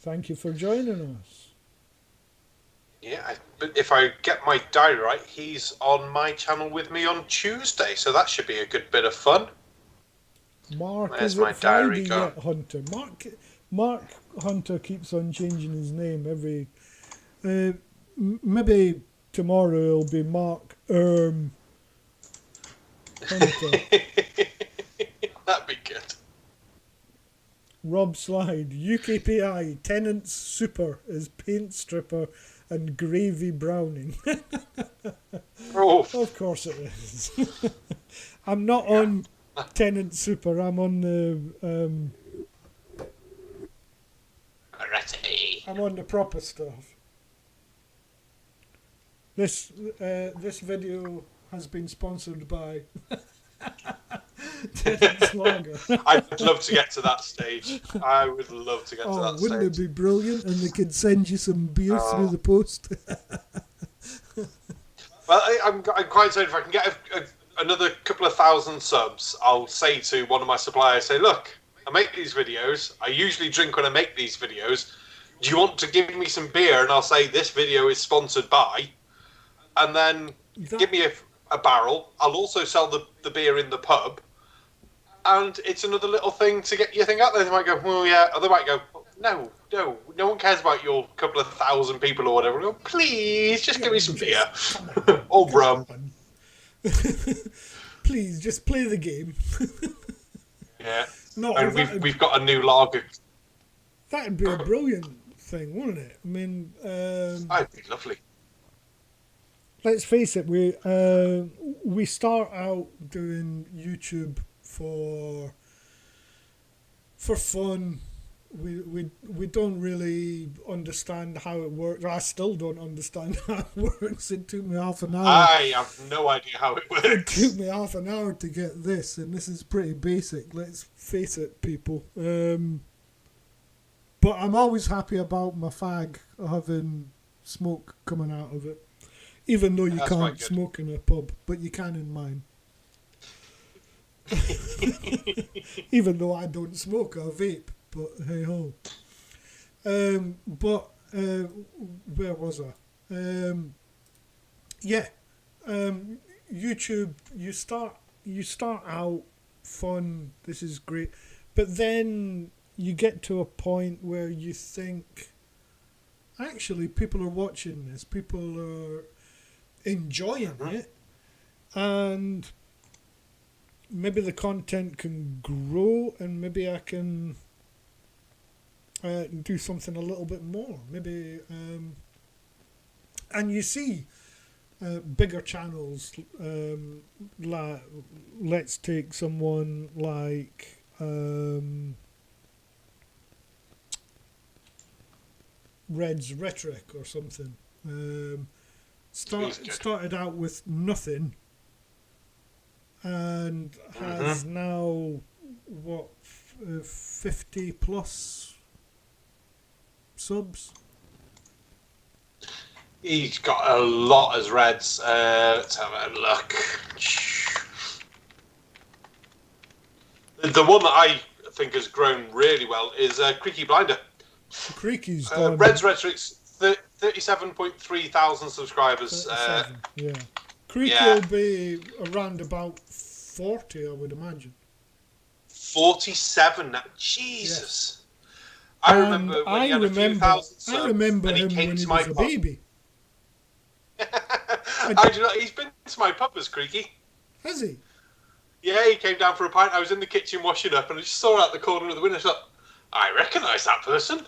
Thank you for joining us. Yeah, but if I get my diary right, he's on my channel with me on Tuesday, so that should be a good bit of fun. Mark, Where's is my it Friday diary gone? yet, Hunter? Mark Hunter keeps on changing his name every. Maybe tomorrow it'll be Mark Hunter. That'd be good. Rob Slide, UKPI, Tenants Super is Paint Stripper and Gravy Browning. Oh. Of course it is. I'm not on Tenant Super, I'm on the I'm on the proper stuff. This video has been sponsored by Tenant's Lager. I'd love to get to that stage. I would love to get to that wouldn't stage. it be brilliant? And they could send you some beer through the post. Well, I'm quite excited. If I can get another couple of thousand subs, I'll say to one of my suppliers, say, look, I make these videos. I usually drink when I make these videos. Do you want to give me some beer? And I'll say, this video is sponsored by. And then give me a barrel. I'll also sell the beer in the pub. And it's another little thing to get your thing out there. They might go, well, yeah. Or they might go, no one cares about your couple of thousand people or whatever. Go, please, just give me some beer. Or rum. please just play the game. Yeah. No, And we've got a new lager. that'd be a brilliant thing, wouldn't it? I mean, That'd be lovely. let's face it, we start out doing YouTube for fun. We don't really understand how it works. I still don't understand how it works. It took me half an hour. I have no idea how it It works. took me half an hour to get this, and this is pretty basic. Let's face it, people. But I'm always happy about my fag having smoke coming out of it. Even though you That's quite can't good. smoke in a pub, but you can in mine. Even though I don't smoke, I vape. But hey ho. Where was I? YouTube. You start out fun. This is great, but then you get to a point where you think, actually, people are watching this. People are enjoying it, and maybe the content can grow, and maybe I can do something a little bit more. Maybe, and you see bigger channels. Let's take someone like Red's Rhetoric or something. Started out with nothing, and has now what 50 plus subs. He's got a lot as Reds. Let's have a look. The one that I think has grown really well is Creaky Blinder. Creaky's done Reds Rhetoric's 37.3 thousand subscribers. 37, yeah. Creaky yeah. will be around about 40, I would imagine. 47 now. Jesus. And I remember when he had a few thousand subs, I remember and he him came when to he my was a pub. baby. I do not, he's been to my pub as Creaky. Has he? Yeah, he came down for a pint. I was in the kitchen washing up, and I just saw out the corner of the window. I thought, I recognise that person.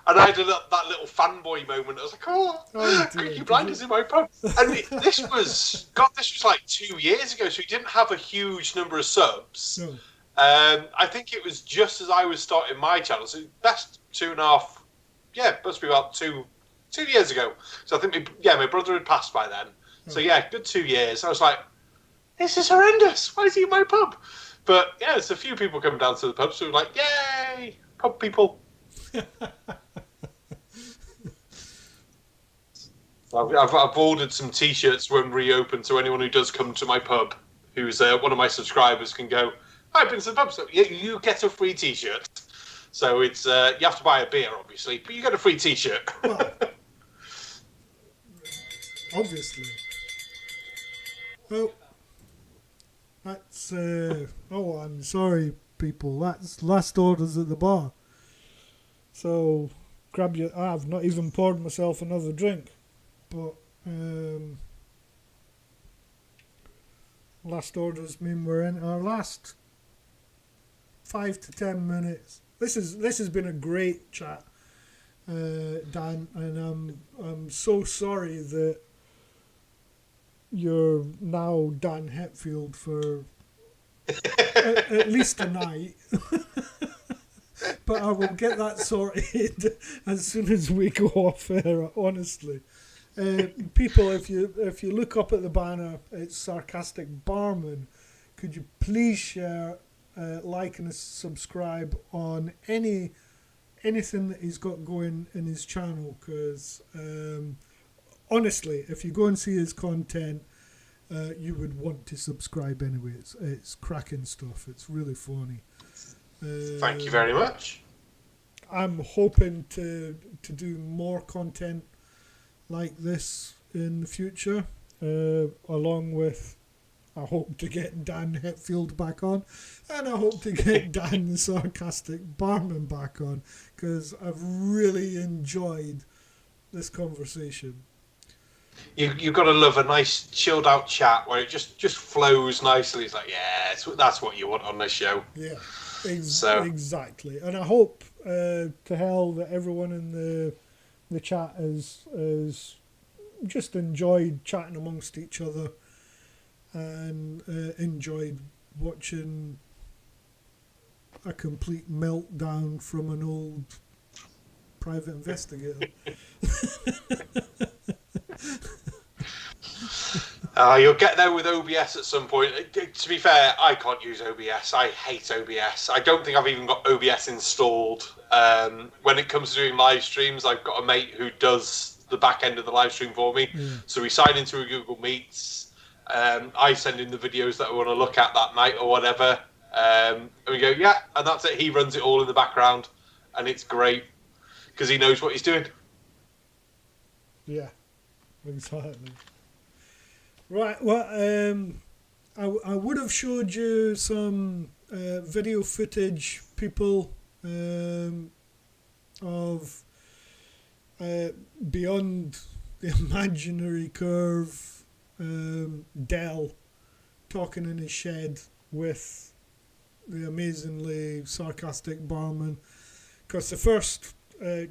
And I had that little fanboy moment. I was like, oh dear. Creaky Blinder's in my pub. And this was like 2 years ago, so he didn't have a huge number of subs. No. I think it was just as I was starting my channel, so best 2.5, must be about 2 years ago. So I think, my brother had passed by then. So yeah, good 2 years. I was like, this is horrendous. Why is he in my pub? But yeah, there's a few people coming down to the pub, so we're like, yay, pub people. I've ordered some T-shirts when reopened, so anyone who does come to my pub, who's one of my subscribers, can go, I've been to the pub, so you get a free T-shirt. So it's you have to buy a beer, obviously, but you get a free T-shirt. Well, obviously. Well, that's... I'm sorry, people. That's last orders at the bar. So, grab your... I've not even poured myself another drink. But, last orders mean we're in our last 5 to 10 minutes. This has been a great chat, Dan, and I'm so sorry that you're now Dan Hetfield for at least a night. But I will get that sorted as soon as we go off air, honestly. People, if you look up at the banner, it's Sarcastic Barman. Could you please share, like and subscribe on anything that he's got going in his channel? Because honestly, if you go and see his content, you would want to subscribe anyway. It's cracking stuff. It's really funny. Thank you very much. I'm hoping to do more content like this in the future, along with, I hope to get Dan Hetfield back on, and I hope to get Dan the Sarcastic Barman back on, because I've really enjoyed this conversation. You've got to love a nice chilled out chat where it just flows nicely. It's like, yeah, that's what you want on this show. Yeah, So exactly. And I hope to hell that everyone in the chat is just enjoyed chatting amongst each other and enjoyed watching a complete meltdown from an old private investigator. You'll get there with OBS at some point. To be fair, I can't use OBS. I hate OBS. I don't think I've even got OBS installed. When it comes to doing live streams, I've got a mate who does the back end of the live stream for me. Yeah. So we sign into a Google Meets. I send in the videos that I want to look at that night or whatever. And we go, yeah, and that's it. He runs it all in the background, and it's great because he knows what he's doing. Yeah, exactly. Right, well, I would have showed you some video footage, people, of Beyond the Imaginary Curve, Dell talking in his shed with the amazingly sarcastic barman. Because the first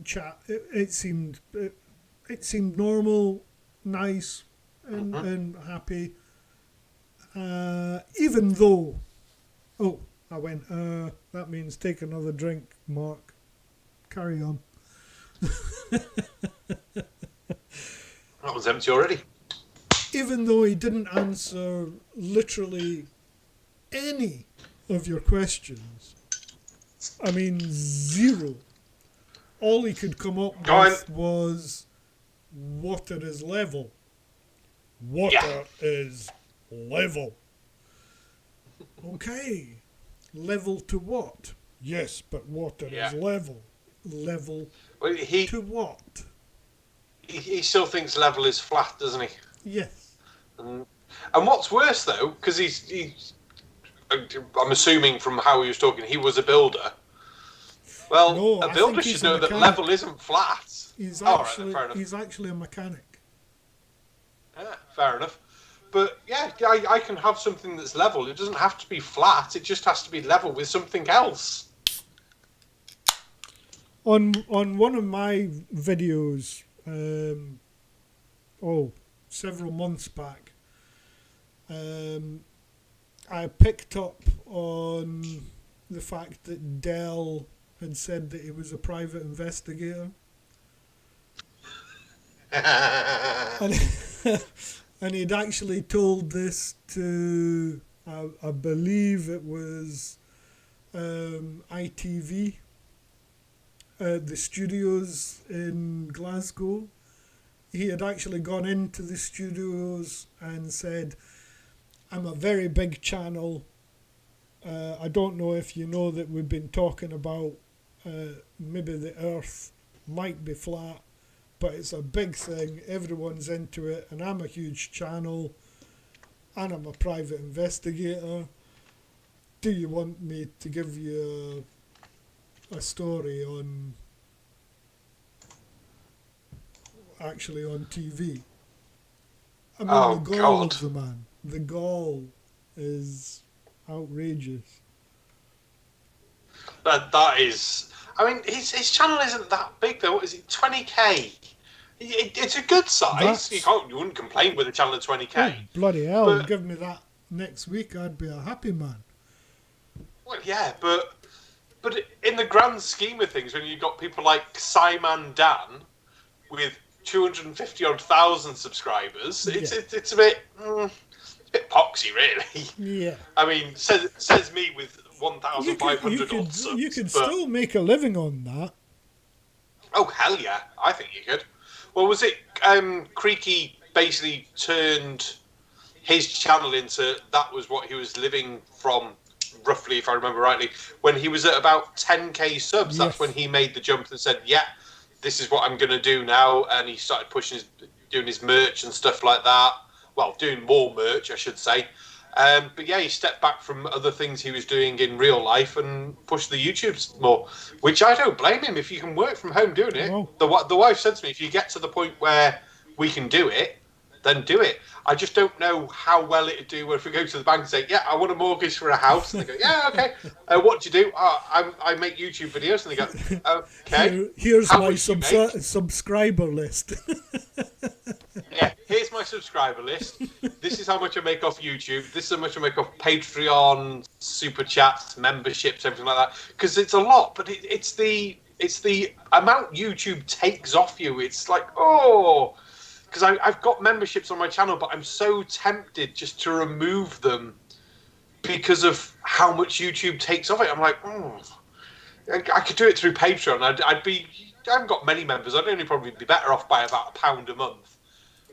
chat, it seemed normal, nice, and happy. Even though, I went, that means take another drink, Mark. Carry on. That one's empty already. Even though he didn't answer literally any of your questions. I mean, zero. All he could come up with was water is level. Water is level. Okay. Level to what? Yes, but water is level. Level to what? He still thinks level is flat, doesn't he? Yes. And what's worse, though, because I'm assuming from how he was talking, he was a builder. Well, no, a builder should know that level isn't flat. He's actually a mechanic. Yeah, fair enough. But yeah, I can have something that's level. It doesn't have to be flat. It just has to be level with something else. On one of my videos, several months back, I picked up on the fact that Dell had said that he was a private investigator. And he'd actually told this to, I believe it was ITV, the studios in Glasgow. He had actually gone into the studios and said, I'm a very big channel. I don't know if you know that we've been talking about maybe the earth might be flat, but it's a big thing. Everyone's into it, and I'm a huge channel, and I'm a private investigator. Do you want me to give you a story on TV? I mean, the gall of the man. The gall is outrageous. That is... I mean, his channel isn't that big, though. What is it, 20k? It's a good size. You wouldn't complain with a channel of 20k. Oh, bloody hell, give me that next week, I'd be a happy man. Well, yeah, but in the grand scheme of things, when you've got people like Simon Dan with 250,000 subscribers, it's a bit poxy, really. Yeah. I mean, says me with 1,500 odd subs. You could still make a living on that. Oh, hell yeah. I think you could. Well, was it Creaky basically turned his channel into, that was what he was living from, roughly, if I remember rightly, when he was at about 10k subs. Yes. That's when he made the jump and said, yeah, this is what I'm going to do now. And he started doing his merch and stuff like that. Well, doing more merch, I should say. But yeah, he stepped back from other things he was doing in real life and pushed the YouTube more, which I don't blame him. If you can work from home doing it, the wife said to me, if you get to the point where we can do it, then do it. I just don't know how well it'd do if we go to the bank and say, yeah, I want a mortgage for a house. And they go, yeah, okay. What do you do? I make YouTube videos. And they go, okay. Here's how my much do you make? subscriber list. Yeah, here's my subscriber list. This is how much I make off YouTube. This is how much I make off Patreon, Super Chats, memberships, everything like that. Because it's a lot, but it's the amount YouTube takes off you. It's like, oh... Because I've got memberships on my channel, but I'm so tempted just to remove them because of how much YouTube takes off it. I'm like, I could do it through Patreon. I haven't got many members. I'd only probably be better off by about £1 a month.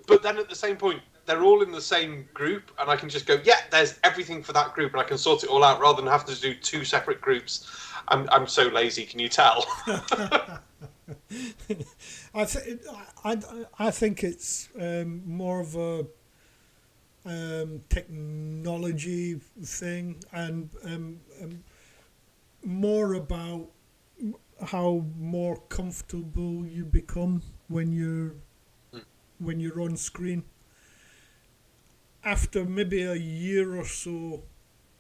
But then at the same point, they're all in the same group, and I can just go, yeah, there's everything for that group, and I can sort it all out rather than have to do 2 separate groups. I'm so lazy, can you tell? I think it's more of a technology thing, and more about how more comfortable you become when you're on screen. After maybe a year or so,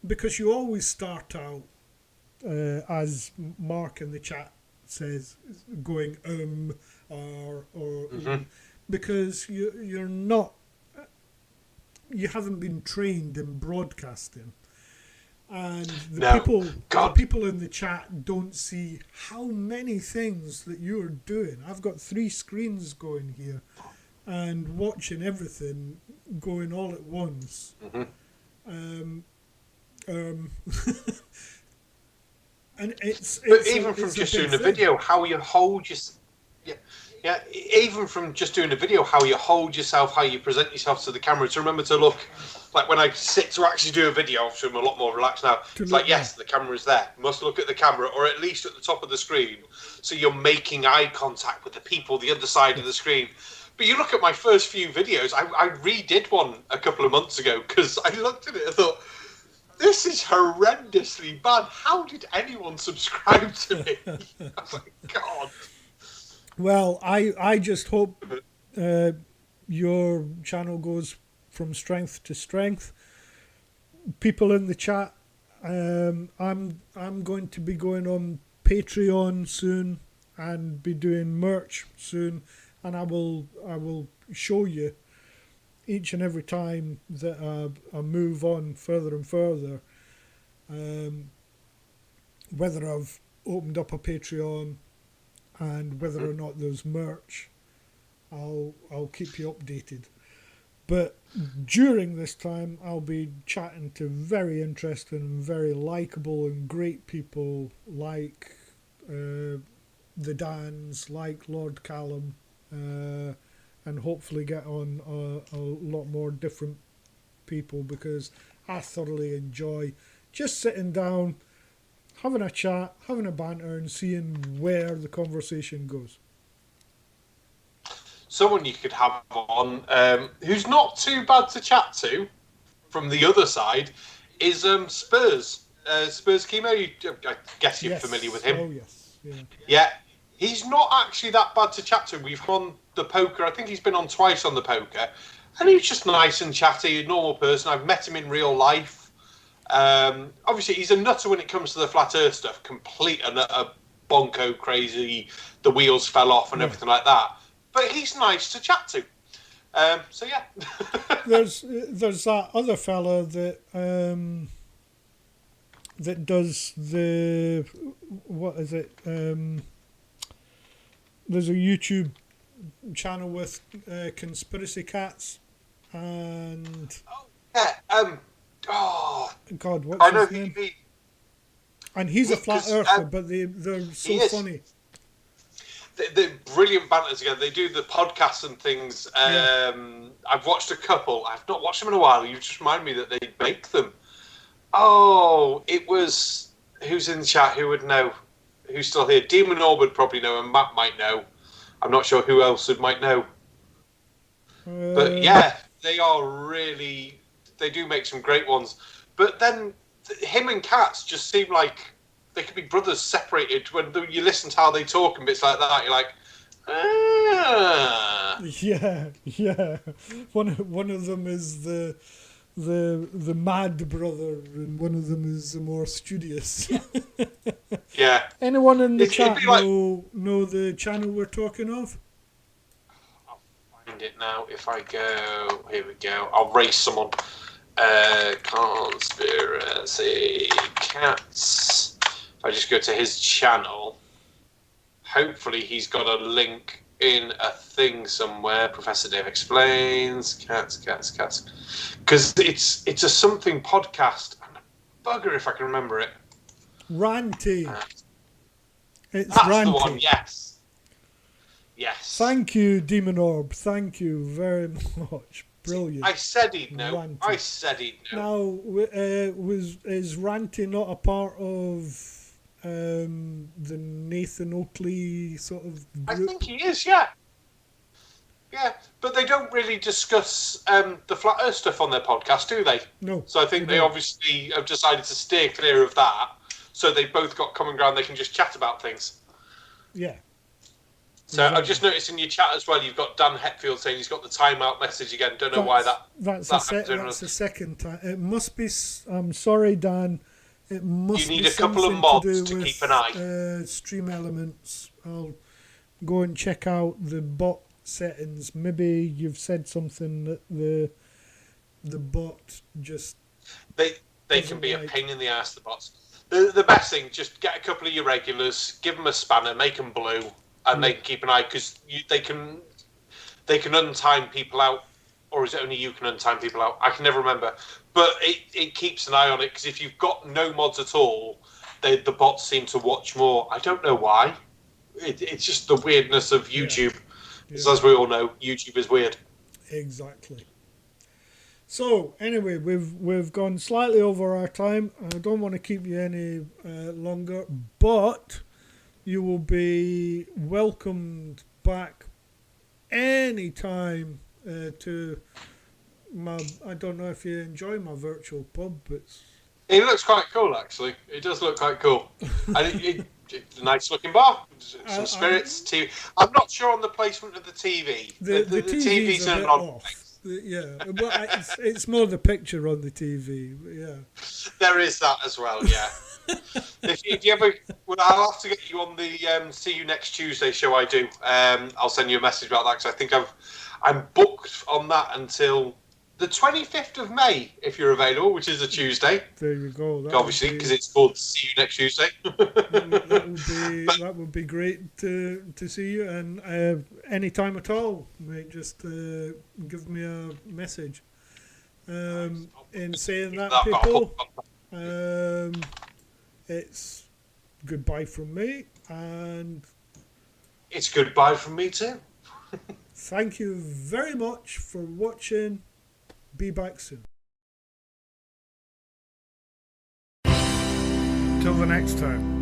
because you always start out, as Mark in the chat says, going or because you're not, you haven't been trained in broadcasting, and the people in the chat don't see how many things that you're doing. I've got 3 screens going here and watching everything going all at once. And it's even from just doing a video, how you hold your, even from just doing a video, how you hold yourself, how you present yourself to the camera. To remember to look, like when I sit to actually do a video, obviously I'm a lot more relaxed now. It's like, yes, the camera is there. You must look at the camera, or at least at the top of the screen, so you're making eye contact with the people the other side of the screen. But you look at my first few videos, I redid one a couple of months ago because I looked at it and thought, this is horrendously bad. How did anyone subscribe to me? I was like, God. Well, I just hope your channel goes from strength to strength. People in the chat, I'm going to be going on Patreon soon and be doing merch soon, and I will show you each and every time that I move on further and further, whether I've opened up a Patreon and whether or not there's merch. I'll keep you updated. But during this time, I'll be chatting to very interesting and very likeable and great people like the Dans, like Lord Callum, and hopefully get on a lot more different people, because I thoroughly enjoy just sitting down, having a chat, having a banter, and seeing where the conversation goes. Someone you could have on who's not too bad to chat to from the other side is Spurs. Spurs Chemo, I guess you're familiar with him. Oh, yes. Yeah. He's not actually that bad to chat to. We've on the poker. I think he's been on twice on the poker. And he's just nice and chatty, a normal person. I've met him in real life. Obviously, he's a nutter when it comes to the flat earth stuff. Complete and utter bonko crazy. The wheels fell off and everything like that. But he's nice to chat to. So, yeah. There's that other fella that that does the... What is it? There's a YouTube channel with conspiracy cats and... God, what's his name? And he's a flat earther, but they're so funny. They're brilliant banter together. They do the podcasts and things. I've watched a couple. I've not watched them in a while. You just remind me that they make them. Oh, it was... Who's in the chat? Who would know? Who's still here? Demon Orb would probably know, and Matt might know. I'm not sure who else might know. But yeah, they are really... They do make some great ones. But then him and Cats just seem like they could be brothers separated. When you listen to how they talk and bits like that, you're like, Ah. Yeah. One of them is the mad brother, and one of them is the more studious. Yeah. Anyone in the It'd chat be like- know the channel we're talking of? I'll find it now. If I go, here we go. I'll race someone. Conspiracy Cats. If I just go to his channel, hopefully he's got a link in a thing somewhere. Professor Dave Explains. Cats. Because it's a something podcast. And a bugger if I can remember it. Ranty. It's That's Ranty. the one, yes. Yes. Thank you, Demon Orb. Thank you very much. Brilliant. I said he'd know. Ranty. I said he'd know. Now, is Ranty not a part of the Nathan Oakley sort of I group? think he is, yeah. Yeah, but they don't really discuss the Flat Earth stuff on their podcast, do they? No. So I think they obviously have decided to steer clear of that. So they've both got common ground. They can just chat about things. Yeah. So I've just noticed in your chat as well, you've got Dan Hetfield saying he's got the timeout message again. Don't know why that. That's the second time. It must be. I'm sorry, Dan. It must. You need be a couple of something mods do to with, keep an eye. Stream Elements. I'll go and check out the bot settings. Maybe you've said something that the bot just. They can be a pain in the ass. The bots. The best thing, just get a couple of your regulars, give them a spanner, make them blue, and they can keep an eye because they can untime people out, or is it only you can untime people out? I can never remember, but it keeps an eye on it because if you've got no mods at all, the bots seem to watch more. I don't know why. It's just the weirdness of YouTube. Yeah. As we all know, YouTube is weird. Exactly. So anyway, we've gone slightly over our time. I don't want to keep you any longer, but you will be welcomed back any time to my. I don't know if you enjoy my virtual pub, but it looks quite cool actually. It does look quite cool, and it's a nice looking bar. Some spirits. TV. I'm not sure on the placement of the TV. The TV's in an odd place. Yeah, well, it's more the picture on the TV. Yeah, there is that as well. Yeah. if you ever, well, I'll have to get you on the See You Next Tuesday show. I do. I'll send you a message about that because I think I'm booked on that until the 25th of May, if you're available, which is a Tuesday. There you go. Obviously, because it's called See You Next Tuesday. that would be great to see you, and any time at all, mate. Just give me a message. In saying that, people, it's goodbye from me, and it's goodbye from me too. Thank you very much for watching. Be back soon. Till the next time.